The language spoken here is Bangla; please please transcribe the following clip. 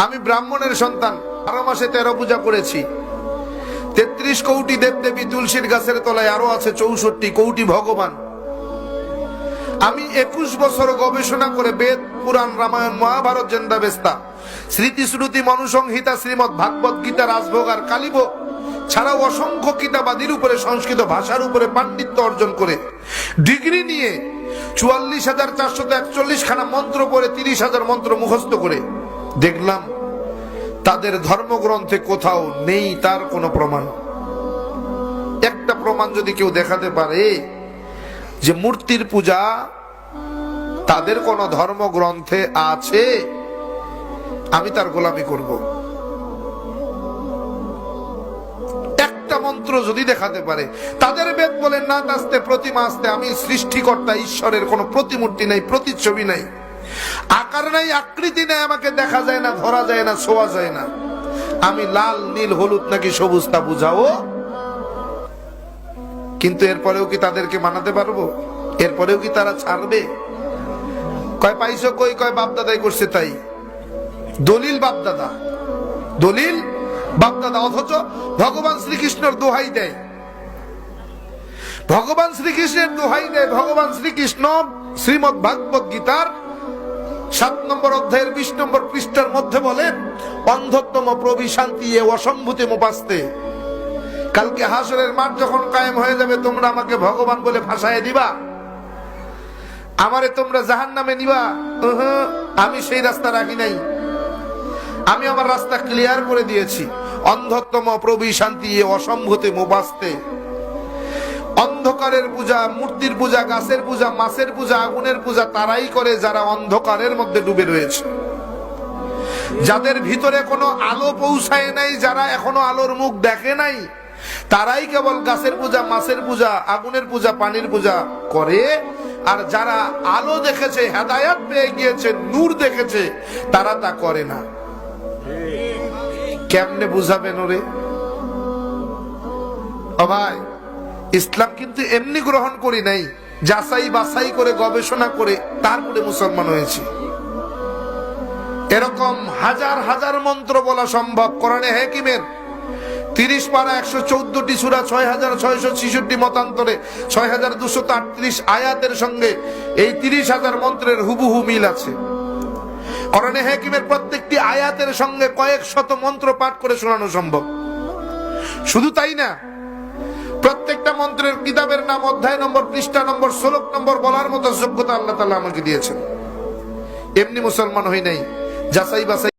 আমি ব্রাহ্মণের সন্তান, 12 মাসে 13 পূজা করেছি। 33 কোটি দেবদেবী তুলসীর গাছের তলায়, আরো আছে 64 কোটি ভগবান। আমি 21 বছর গবেষণা করে বেদ, পুরাণ, রামায়ণ, মহাভারত, জেন্দাবেস্তা, স্মৃতি শ্রুতি, মনুসংহিতা, শ্রীমদ ভাগবত গীতা, রাজভোগ আর কালীভোগ ছাড়াও অসংখ্য কিতাবাদির উপরে, সংস্কৃত ভাষার উপরে পাণ্ডিত্য অর্জন করে ডিগ্রি নিয়ে 44,441 খানা মন্ত্র পড়ে 30,000 মন্ত্র মুখস্থ করে দেখলাম তাদের ধর্মগ্রন্থে কোথাও নেই তার কোনো প্রমাণ। একটা প্রমাণ যদি কেউ দেখাতে পারে যে মূর্তির পূজা তাদের কোন ধর্মগ্রন্থে আছে, আমি তার গোলামি করব। একটা মন্ত্র যদি দেখাতে পারে, তাদের বেদ বলেন না আসতে প্রতিমা আসতে, আমি সৃষ্টিকর্তা ঈশ্বরের কোন প্রতিমূর্তি নাই, প্রতিচ্ছবি নাই, আকার নাই, আকৃতি নাই, আমাকে দেখা যায় না, ধরা যায় না, ছোঁয়া যায় না, আমি লাল, নীল, হলুদ নাকি সবুজ তা বুঝাও। কিন্তু এরপরেও কি তাদেরকে মানাতে পারবো? এরপরেও কি তারা ছাড়বে? কয় পাইছো কই? কয় বাপদাদাই করছে তাই। দলিল বাপদাদা, দলিল বাপদাদা, অথচ ভগবান শ্রীকৃষ্ণের দোহাই দেয়, ভগবান শ্রীকৃষ্ণের দোহাই দেয়। ভগবান শ্রীকৃষ্ণ শ্রীমদ ভাগবত গীতার 7 নম্বর অধ্যায়ের 20 নম্বর পৃষ্ঠার মধ্যে বলেন, অন্ধত্তম প্রবিশান্তি এ অসম্ভূতি মুপাস্তে। কালকে হাসরের মাঠ যখন কায়েম হয়ে যাবে, তোমরা আমাকে ভগবান বলে ভাষায় দিবা, আমারে তোমরা জাহান্নামে নিবা। আমি সেই রাস্তা রাখি নাই, আমি আমার রাস্তা ক্লিয়ার করে দিয়েছি। অন্ধত্তম প্রবিশান্তি এ অসম্ভূতি মুপাস্তে। অন্ধকারের পূজা, মূর্তির পূজা, গাছের পূজা, মাছের পূজা, আগুনের পূজা তারাই করে যারা অন্ধকারের মধ্যে ডুবে রয়েছে, যাদের ভিতরে কোনো আলো পৌঁছায় নাই, যারা এখনো আলোর মুখ দেখে নাই, তারাই কেবল গাছের পূজা, মাছের পূজা, আগুনের পূজা, পানির পূজা করে। আর যারা আলো দেখেছে, হেদায়াত পেয়ে গিয়েছে, নূর দেখেছে, তারা তা করে না। কেমনে বুঝাবেন ওরে? ও ভাই, ইসলাম কিন্তু এমনি গ্রহণ করি নাই, যাচাই বাছাই করে গবেষণা করে তারপরে মুসলমান হয়েছি। এরকম হাজার হাজার মন্ত্র বলা সম্ভব। কোরআনে হাকিমের 30 পারা 114টি সূরা, 6,666 মতান্তরে 6,238 আয়াতের সঙ্গে এই 30,000 মন্ত্রের হুবহু মিল আছে। কোরআনে হাকিমের প্রত্যেকটি আয়াতের সঙ্গে কয়েক শত মন্ত্র পাঠ করে শোনানো সম্ভব। শুধু তাই না, প্রত্যেকটা মন্ত্রের কিতাবের নাম, অধ্যায় নম্বর, পৃষ্ঠা নম্বর, শ্লোক নম্বর বলার মতো যোগ্যতা আল্লাহ তাআলা আমাকে দিয়েছেন। এমনি মুসলমান হই নাই, যাচাই বাছাই